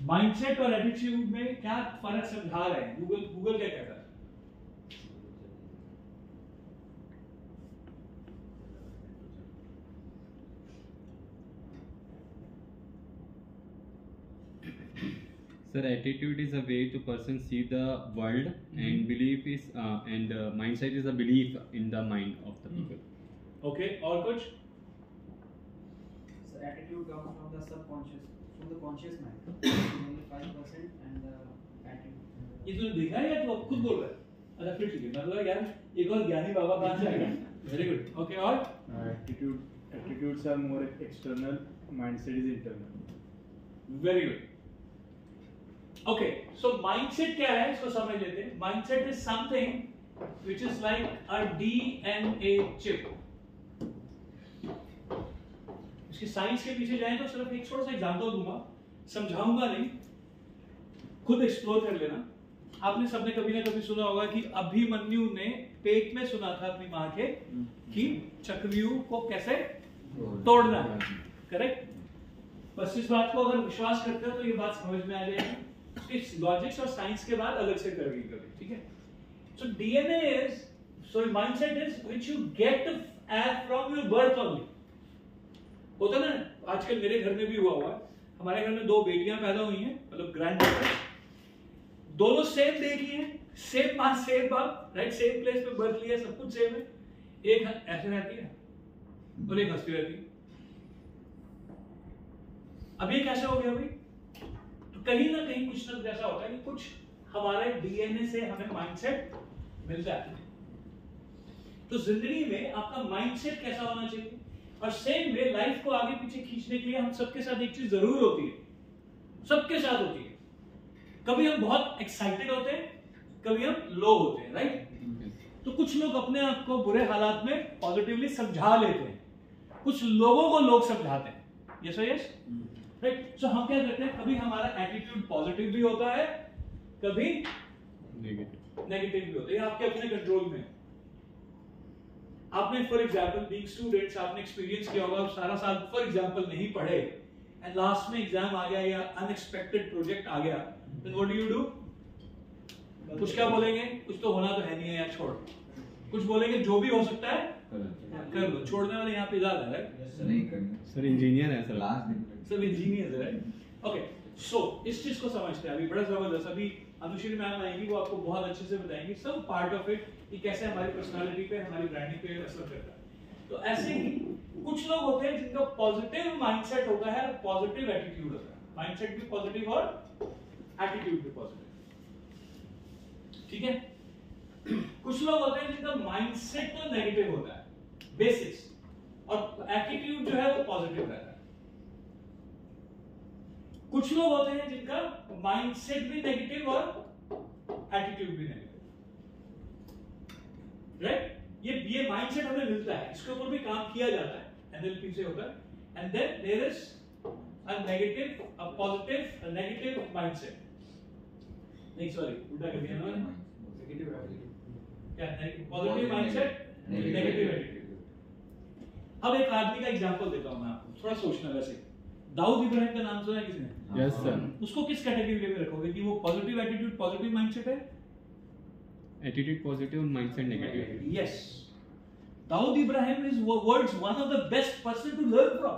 Mindset और attitude में क्या फर्क समझा रहे हैं? गूगल क्या कहता है? Sir, attitude is a way to person see the world, and belief is and mindset is a belief in the mind of the people. Okay, और कुछ? So attitude comes from the subconscious, from the conscious mind. Only 5% and the attitude. ये तूने देखा है या तू खुद बोल रहा है? अच्छा फिर ठीक है, मतलब यार एक और ज्ञानी बाबा कहाँ से आएगा? Very good. Okay, और? Attitudes are more external, mindset is internal. Very good. Okay, so mindset क्या है इसको समझ लेते हैं. Mindset is something which is like a DNA chip. इसकी साइंस के पीछे जाएं तो सिर्फ एक छोटा सा एग्जांपल दूंगा, समझाऊंगा नहीं, खुद एक्सप्लोर कर लेना. आपने सबने कभी ना कभी सुना होगा कि अभिमन्यु ने पेट में सुना था अपनी माँ के कि चक्रव्यूह को कैसे तोड़ना है. करेक्ट? बस इस बात को अगर विश्वास करते हो तो ये बात समझ में आ जाएगी. इस लॉजिक्स और साइंस के बाद अलग से करेंगे कभी. ठीक है? So DNA is, so mindset is which you get from your birth only. होता ना, आजकल मेरे घर में भी हुआ है. हमारे घर में 2 बेटियां पैदा हुई हैं, मतलब ग्रैंड डॉटर. दोनों सेम डे की हैं, सेम माँ सेम बाप, राइट, सेम प्लेस पे बर्थ लिया, सब कुछ सेम है. एक ऐसे रहती है और एक हंसती रहती है. अब ये कैसे हो गया भाई? तो कहीं ना कहीं कुछ ना कुछ ऐसा होता है कि कुछ हमारे डीएनए से हमें माइंडसेट मिलता है. तो जिंदगी में आपका माइंडसेट कैसा होना चाहिए? और सेम वे लाइफ को आगे पीछे खींचने के लिए हम सबके साथ एक चीज जरूर होती है, सबके साथ होती है. कभी हम बहुत एक्साइटेड होते हैं, कभी हम लो होते हैं, राइट? तो कुछ लोग अपने आप को बुरे हालात में पॉजिटिवली समझा लेते हैं, कुछ लोगों को लोग समझाते हैं. यस और यस, राइट? सो हम क्या करते हैं, कभी हमारा एटीट्यूड पॉजिटिव भी होता है, कभी नेगेटिव भी होता है. आपके अपने कंट्रोल में. आपने फॉर एग्जांपल बीइंग स्टूडेंट्स आपने एक्सपीरियंस किया होगा, सारा साल फॉर एग्जांपल नहीं पढ़े एंड लास्ट में एग्जाम आ गया या अनएक्सपेक्टेड प्रोजेक्ट आ गया, then what do you do? कुछ क्या बोलेंगे? कुछ तो होना तो है नहीं है यार, छोड़. कुछ बोलेंगे जो भी हो सकता है कर लो. छोड़ने वाले यहाँ पे ज्यादा है, नहीं करना. सर इंजीनियर है सर, लास्ट सब इंजीनियर है, राइट? ओके, सो इस चीज को समझते हैं. अभी बड़ा जबरदस्त, अभी अनुश्री मैम आएंगी, वो आपको बहुत अच्छे से बताएंगी सब पार्ट ऑफ इट कि कैसे हमारी पर्सनालिटी पे, हमारी ब्रांडिंग पे असर करता है. तो ऐसे ही कुछ लोग होते हैं जिनका पॉजिटिव माइंडसेट होता है, पॉजिटिव एटीट्यूड होता है. माइंडसेट भी पॉजिटिव और एटीट्यूड भी पॉजिटिव. ठीक है? कुछ लोग होते हैं जिनका माइंडसेट तो नेगेटिव होता है, बेसिक्स, और एटीट्यूड जो है वो पॉजिटिव रहता है. कुछ लोग होते हैं जिनका माइंडसेट भी नेगेटिव और एटीट्यूड भी नेगेटिव, राइट? ये माइंडसेट हमें मिलता है, इसके ऊपर भी काम किया जाता है, एनएलपी से होता है. And then there is a negative, a positive, a negative mindset. नहीं सॉरी, उल्टा कर दिया ना. Negative attitude. क्या पॉजिटिव माइंडसेट, नेगेटिव एटीट्यूड. अब एक आदमी का एग्जांपल देता हूं मैं आपको, थोड़ा सोचना. वैसे दाऊद इब्राहिम का नाम सुना है किसी ने? Yes sir. उसको किस कैटेगरी में रखोगे कि वो पॉजिटिव एटीट्यूड, पॉजिटिव माइंडसेट है? Attitude positive, mindset negative. Yes. Dawood Ibrahim is world's one of the best person to learn from.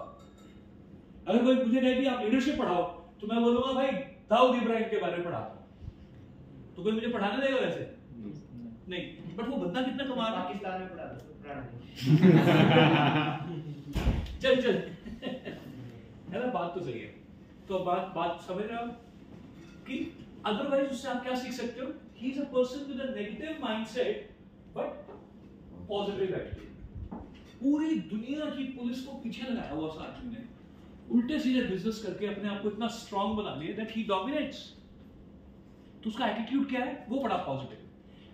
अगर कोई मुझे कहे कि आप लीडरशिप पढ़ाओ, तो मैं बोलूंगा भाई दाऊद इब्राहिम के बारे में पढ़ाता हूं. तो कोई मुझे पढ़ाने देगा वैसे? नहीं. बट वो बंदा कितना कमा रहा है? पाकिस्तान में पढ़ा चल है ना, बात तो सही है. तो बात समझ रहे हो कि अदरवाइज उससे आप क्या सीख सकते हो? He is a person with a negative mindset but positive attitude. पूरी दुनिया की पुलिस को पीछे लगाया हुआ उस आदमी ने, उल्टे सीधे बिजनेस करके अपने आप को इतना स्ट्रांग बना लिया दैट ही डोमिनेट्स. तो उसका एटीट्यूड क्या है? वो बड़ा पॉजिटिव.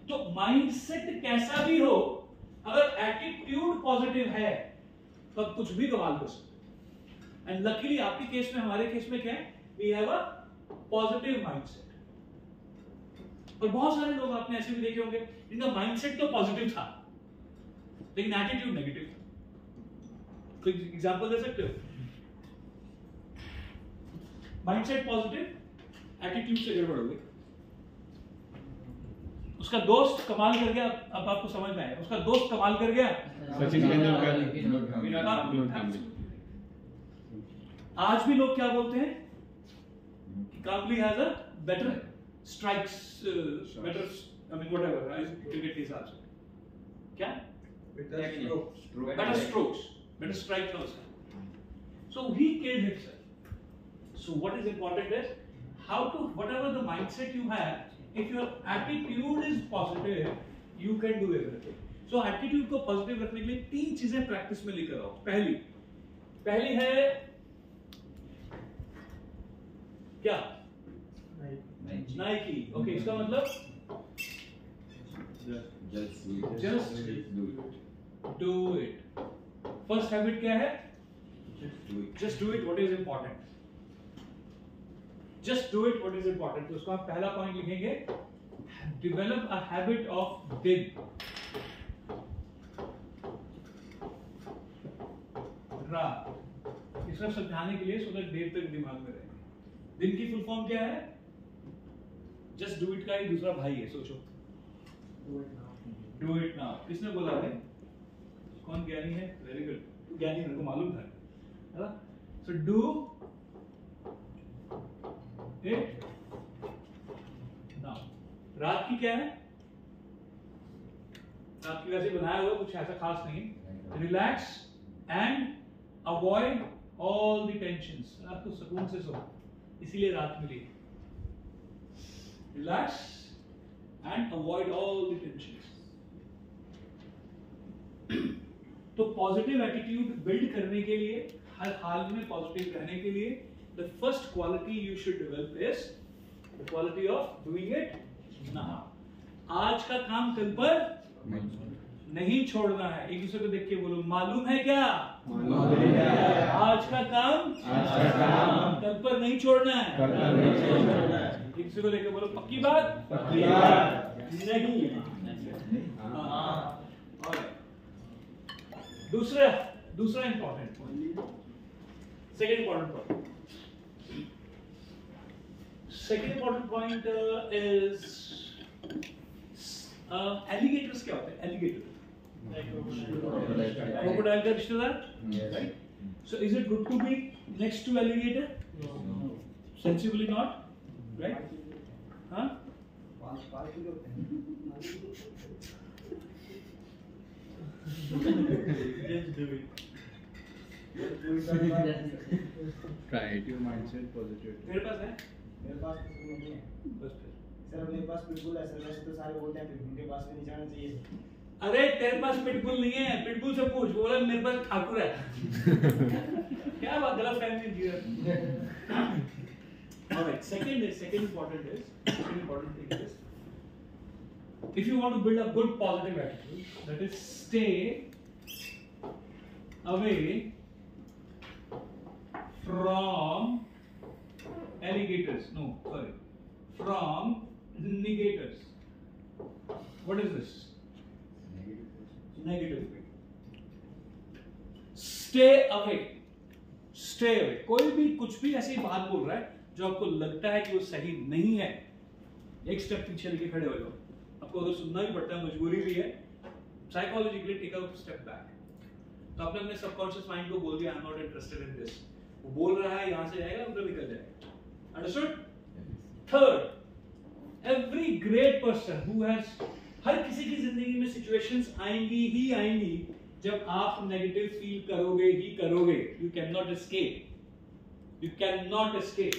तो माइंडसेट कैसा भी हो, अगर एटीट्यूड पॉजिटिव है तो आप कुछ भी कमाल कर सकते. एंड लकीली आपके केस में, हमारे केस में क्या है? We have a positive mindset. और बहुत सारे लोग आपने ऐसे भी देखे होंगे जिनका माइंडसेट तो पॉजिटिव था लेकिन एटीट्यूड नेगेटिव था. कोई एग्जांपल दे सकते हो? माइंडसेट पॉजिटिव, एटीट्यूड से गड़बड़ हो गई। उसका दोस्त कमाल कर गया, अब आपको समझ में आया, उसका दोस्त कमाल कर गया, सचिन तेंदुलकर। आज भी लोग क्या बोलते हैं कि Kambli has a better strikes, better I mean whatever cricket के हिसाब से, क्या better strokes, better strike throws. So he killed himself. So what is important is how to, whatever the mindset you have, if your attitude is positive, you can do everything. So attitude को positive रखने के लिए 3 चीजें practice में लेकर आओ। पहली है क्या? Nike. Okay, इसका मतलब just do it. First habit क्या है? Just do it what is important. Just do it what is important. तो उसको आप पहला पॉइंट लिखेंगे, develop a habit of dig. इसको समझाने के लिए सो दैट देर तक दिमाग में रहे। दिन की फुल फॉर्म क्या है? Just do it का ही दूसरा भाई है, सोचो। Do it now. किसने बोला है? कौन ज्ञानी है? वेरी गुड, ज्ञानी मेरे को मालूम था, है ना? So do it now. रात की क्या है? रात की वैसे बनाया हुआ, कुछ ऐसा खास नहीं। Relax and avoid all the tensions. रात को सुकून से सो, इसीलिए रात मिली। Relax and avoid all the tensions. तो पॉजिटिव एटीट्यूड बिल्ड करने के लिए, हर हाल में पॉजिटिव रहने के लिए, the first quality you should develop is the quality of doing it now. आज का काम कल पर नहीं छोड़ना है। एक दूसरे को देख के बोलो, मालूम है क्या? आज का काम कल पर नहीं छोड़ना है। एक दूसरे को लेके बोलो, पक्की बात? नहीं। दूसरा important point, second important point is alligators. क्या होता है एलिगेटर? क्रोकोडाइल का रिश्तेदार, right? So is it good to be next to alligator? Sensibly not, right? हाँ, just do it. Try it. Your mindset positive. मेरे पास है? मेरे पास तो नहीं है बस फिर। सर मेरे पास पिटबुल है सर, वैसे तो सारे बोलते हैं पिटबुल के पास भी नहीं जाना चाहिए। अरे तेरे पास पिटबुल नहीं है, पिटबुल से पूछ, बोला मेरे पास ठाकुर है। क्या बात, गलत फहमी थी यार। Alright, second important thing is, if you want to build a good positive attitude, that is stay away from alligators. No, sorry, from negators. What is this? Negative. Stay away. Stay away. कोई भी कुछ भी ऐसी बात बोल रहा है जो आपको लगता है कि वो सही नहीं है, एक स्टेप पीछे लेके खड़े हो जाओ। आपको अगर सुनना भी पड़ता है, मजबूरी भी है, psychologically take a step back. तो आपने अपने सबकॉन्शियस माइंड को बोल दिया, I am not interested in this. वो बोल रहा है, यहां से जाएगा उधर निकल जाएगा। Understood? Third, every great person who has, हर किसी की जिंदगी में सिचुएशंस आएंगी ही आएंगी जब आप नेगेटिव फील करोगे ही करोगे। You can not escape, you can not escape.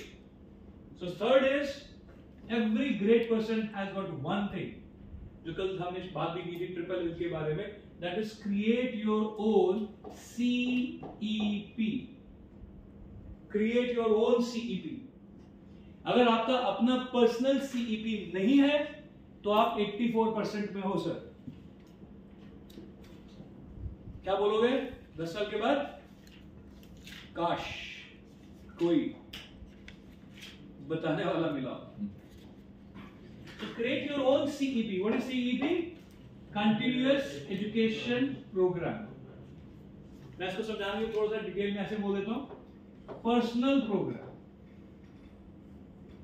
So third is, every great person has got one thing, जो कल हमने बात भी की थी ट्रिपल एल के बारे में, that is create your own CEP। Create your own CEP। अगर आपका अपना पर्सनल CEP नहीं है तो आप 84% में हो सर। क्या बोलोगे 10 साल के बाद? काश कोई बताने वाला मिला। तो create your own CEP। What is CEP? Continuous education program. मैं इसको समझाने के थोड़ा सा डिटेल में ऐसे बोल देता हूं, पर्सनल प्रोग्राम।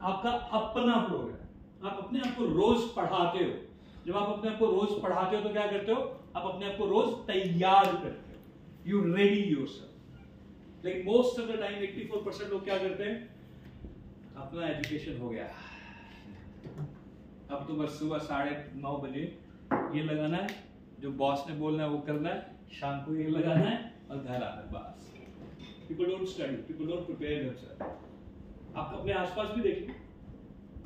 आपका अपना प्रोग्राम। आप अपने आप को रोज पढ़ाते हो। जब आप अपने आप को रोज पढ़ाते हो तो क्या करते हो? आप अपने आप को रोज तैयार करते हो। You ready yourself. लेकिन मोस्ट ऑफ द टाइम 84% लोग क्या करते हैं? अपना एजुकेशन हो गया, अब तो बस सुबह 9:30 बजे ये लगाना है, जो बॉस ने बोलना है वो करना है, शाम को ये लगाना है और घर आना है, बस। People don't study, people don't prepare themselves. आप अपने आसपास भी देख लो,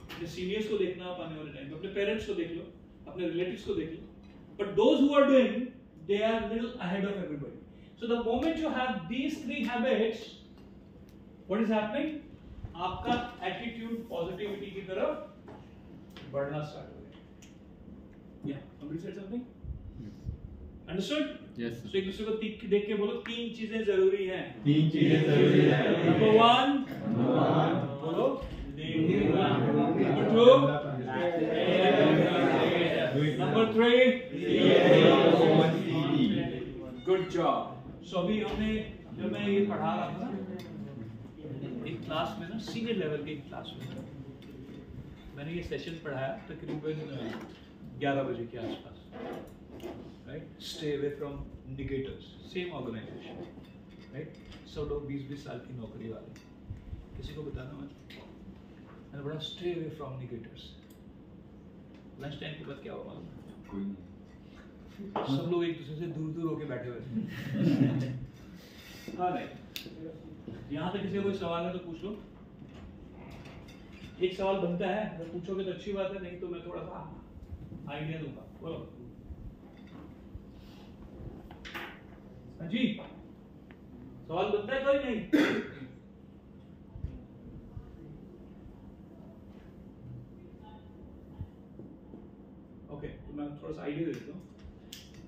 अपने सीनियर्स को देखना आप आने वाले टाइम में, अपने पेरेंट्स को देख लो, अपने रिलेटिव्स को देख लो, but those who are doing, they are little ahead of everybody. So the moment you have these 3 habits, what is happening? आपका एटीट्यूड पॉजिटिविटी की तरफ बढ़ना स्टार्ट हो गया। Yeah, somebody said something? Understood? Yes. So एक दूसरे को देख के बोलो 3 चीजें जरूरी हैं। 3 चीजें जरूरी है। Number 1, बोलो, Number 2, Number 3, Good job. So अभी हमने, जब मैं ये पढ़ा रहा था ना एक क्लास में ना, सीनियर लेवल के क्लास में ना, मैंने ये सेशन पढ़ाया तकरीबन 11 बजे के आसपास, right? Stay away from negators, same organisation, right? सब लोग 20-20 साल की नौकरी वाले, किसी को बताना मत। मैंने पढ़ा stay away from negators. Lunch time के बाद क्या हुआ? कोई नहीं, सब लोग एक दूसरे से दूर होके बैठे हुए थे। हाँ नहीं, यहाँ तक किसी का कोई सवाल है तो पूछ लो। एक सवाल बनता है, अगर पूछोगे तो अच्छी बात है, नहीं तो मैं थोड़ा सा आइडिया दूंगा। बोलो। हाँ जी, सवाल बनता है कोई? नहीं? ओके, तो मैं थोड़ा सा आइडिया देता हूँ।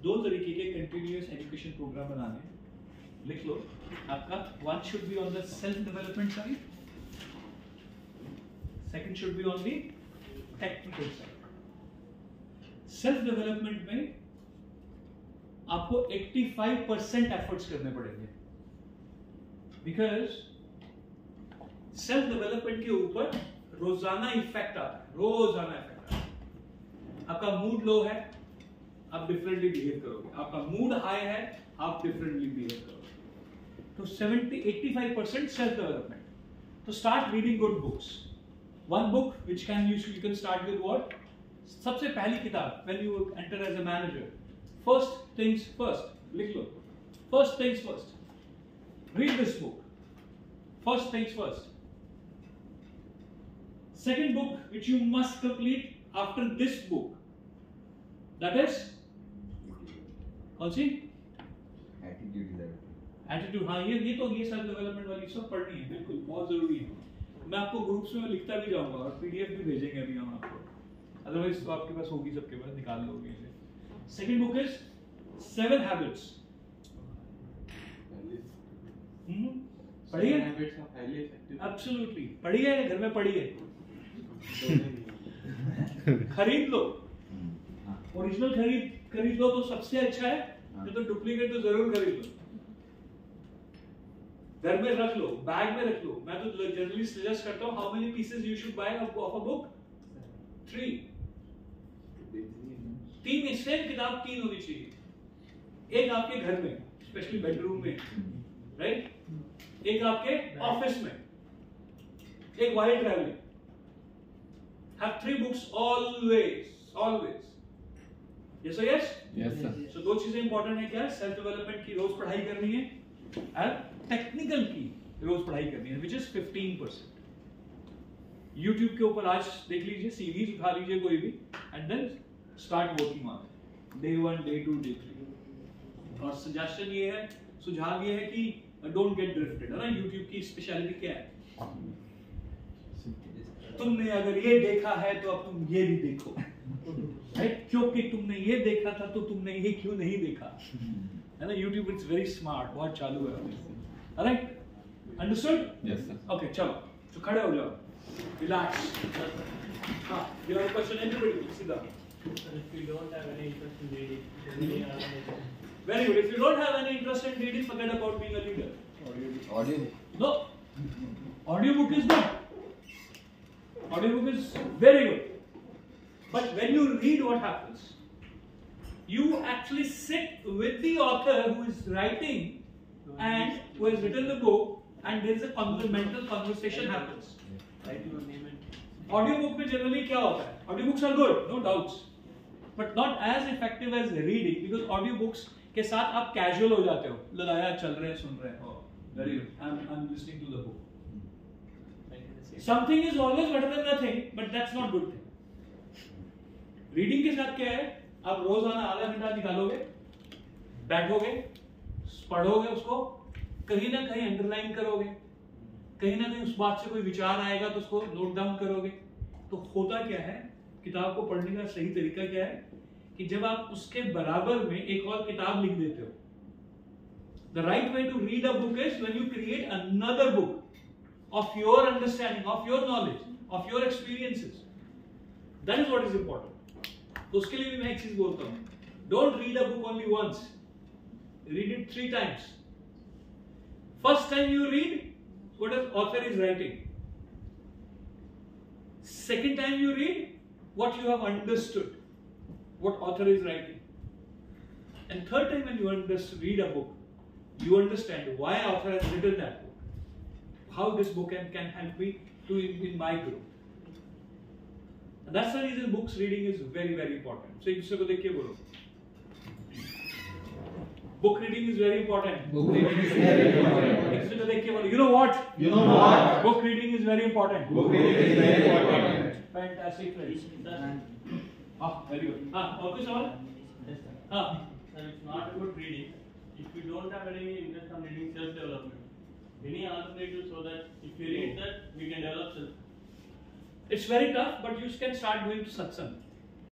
2 तरीके के कंटिन्यूअस एजुकेशन प्रोग्राम बनाने हैं, लिख लो आपका। 1 should be on the self development side, 2nd should be on the technical side. Self development में आपको 85% एफर्ट्स करने पड़ेंगे, बिकॉज सेल्फ डेवलपमेंट के ऊपर रोजाना इफेक्ट आता है, रोजाना इफेक्ट आता है। आपका मूड लो है, आप डिफरेंटली बिहेव करोगे। आपका मूड हाई है, आप डिफरेंटली बिहेव करोगे। तो 85% सेल्फ डेवलपमेंट। तो start reading good books. One book which you can start with what? सबसे पहली किताब, when you enter as a manager, first things first, लिख लो, first things first, read this book, first things first. Second book which you must complete after this book, that is कौन सी? Attitude. हाँ, ये तो ये self development वाली सब पढ़नी है, बिल्कुल बहुत जरूरी है। मैं आपको ग्रुप्स में लिखता भी जाऊंगा और पीडीएफ भी भेजेंगे अभी हम आपको, अदरवाइज तो आपके पास होगी, सबके पास निकाल लोगे इसे। Second book is 7 habits. पढ़िए, एब्सोल्युटली पढ़िए, घर में पढ़िए, खरीद लो, ओरिजिनल खरीद लो तो सबसे अच्छा है, नहीं तो डुप्लीकेट तो जरूर खरीद लो। घर में रख लो, बैग में रख लो। मैं तो जनरली सजेस्ट करता हूँ, how many pieces you should buy of a book? 3 same किताब 3 होनी चाहिए। एक आपके घर में, स्पेशली बेडरूम में, राइट? एक आपके ऑफिस में, एक while travelling. Have 3 books always. Yes और यस? Yes sir. सो 2 चीजें इंपॉर्टेंट है। क्या? सेल्फ डेवलपमेंट की रोज पढ़ाई करनी है और टेक्निकल की रोज पढ़ाई करनी है, विच इज 15%। यूट्यूब के ऊपर आज देख लीजिए, सीरीज उठा लीजिए कोई भी, and then start working on day 1, day 2, day 3। और सजेशन ये है, सुझाव ये है कि डोंट गेट ड्रिफ्टेड, है ना? यूट्यूब की स्पेशलिटी क्या है? तुमने अगर ये देखा है तो अब तुम ये भी देखो, राइट? क्योंकि तुमने ये देखा था तो तुमने ये क्यों नहीं देखा, है ना? यूट्यूब इट्स वेरी स्मार्ट, बहुत चालू है, right? Understood? Yes sir. Okay, चलो तो खड़े हो जाओ, रिलैक्स। हाँ, you have a question, everybody सीधा। If you don't have any interest in reading, then you are not. Very good. If you don't have any interest in reading, forget about being a leader. Audio. No. Audio book is good. Audiobook is very good. But when you read, what happens? You actually sit with the author who is writing and who has written the book, and there is a mental conversation happens. Write your name and Audiobook में generally क्या होता है? Audiobooks are good, no doubts, but not as effective as reading, because audiobooks के साथ आप casual हो जाते हो. लगाया चल रहे हैं सुन रहे हैं. Oh, very good. I'm listening to the book. Something is always better than nothing, but that's not good thing. Reading के साथ क्या है? आप रोजाना आधा घंटा निकालोगे, बैठोगे, पढ़ोगे उसको, कहीं ना कहीं अंडरलाइन करोगे, कहीं ना कहीं उस बात से कोई विचार आएगा तो उसको नोट डाउन करोगे. तो होता क्या है, किताब को पढ़ने का सही तरीका क्या है कि जब आप उसके बराबर में एक और किताब लिख देते हो. The right way to read a book is when you create another book of your understanding, of your knowledge, of your experiences. That is what is important. तो उसके लिए भी मैं एक चीज बोलता हूँ, don't read a book only once, read it 3 times. First time you read what the author is writing. Second time you read what you have understood, what author is writing. And third time when you read a book, you understand why author has written that book, how this book can help me to in my growth. And that's the reason books reading is very, very important. So एक दूसरे को देख के बोलो. Book reading is very important. Book reading is very important. एक दूसरे को देख के बोलो. You know what? You know what? Book reading is very important. Book reading is very important. Fantastic, friends. Sir, Very good. और कुछ सवाल? yes, sir. हाँ. Sir, it's not about reading. If you don't have any interest on reading, self-development. Any alternative so that if you read that, we can develop self. It's very tough, but you can start doing satsang.